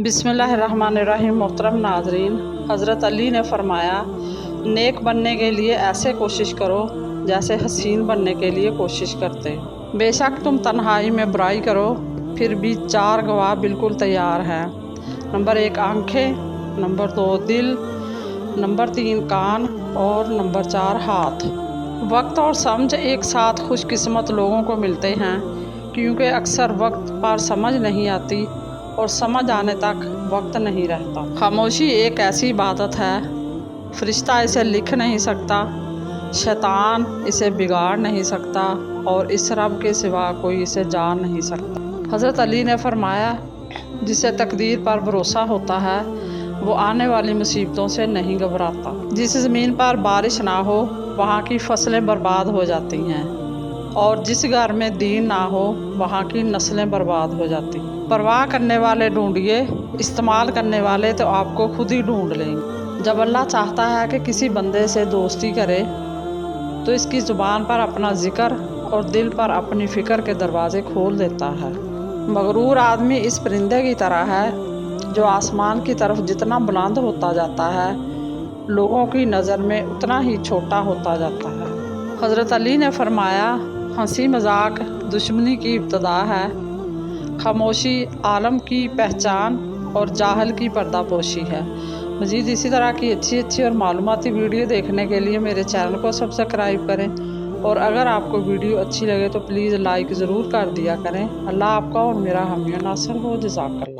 بسم اللہ الرحمن الرحیم۔ محترم ناظرین، حضرت علی نے فرمایا، نیک بننے کے لیے ایسے کوشش کرو جیسے حسین بننے کے لیے کوشش کرتے۔ بے شک تم تنہائی میں برائی کرو پھر بھی 4 گواہ بالکل تیار ہیں۔ نمبر 1 آنکھیں، نمبر 2 دل، نمبر 3 کان اور نمبر 4 ہاتھ۔ وقت اور سمجھ ایک ساتھ خوش قسمت لوگوں کو ملتے ہیں، کیونکہ اکثر وقت پر سمجھ نہیں آتی اور سمجھ آنے تک وقت نہیں رہتا۔ خاموشی ایک ایسی عبادت ہے، فرشتہ اسے لکھ نہیں سکتا، شیطان اسے بگاڑ نہیں سکتا اور اس رب کے سوا کوئی اسے جان نہیں سکتا۔ حضرت علی نے فرمایا، جسے تقدیر پر بھروسہ ہوتا ہے وہ آنے والی مصیبتوں سے نہیں گھبراتا۔ جس زمین پر بارش نہ ہو وہاں کی فصلیں برباد ہو جاتی ہیں، اور جس گھر میں دین نہ ہو وہاں کی نسلیں برباد ہو جاتی ہیں۔ پرواہ کرنے والے ڈھونڈیے، استعمال کرنے والے تو آپ کو خود ہی ڈھونڈ لیں گے۔ جب اللہ چاہتا ہے کہ کسی بندے سے دوستی کرے تو اس کی زبان پر اپنا ذکر اور دل پر اپنی فکر کے دروازے کھول دیتا ہے۔ مغرور آدمی اس پرندے کی طرح ہے جو آسمان کی طرف جتنا بلند ہوتا جاتا ہے لوگوں کی نظر میں اتنا ہی چھوٹا ہوتا جاتا ہے۔ حضرت علی نے فرمایا، ہنسی مذاق دشمنی کی ابتدا ہے، خاموشی عالم کی پہچان اور جاہل کی پردہ پوشی ہے۔ مزید اسی طرح کی اچھی اور معلوماتی ویڈیو دیکھنے کے لیے میرے چینل کو سبسکرائب کریں، اور اگر آپ کو ویڈیو اچھی لگے تو پلیز لائک ضرور کر دیا کریں۔ اللہ آپ کا اور میرا حامی و ناصر ہو۔ جزاک اللہ۔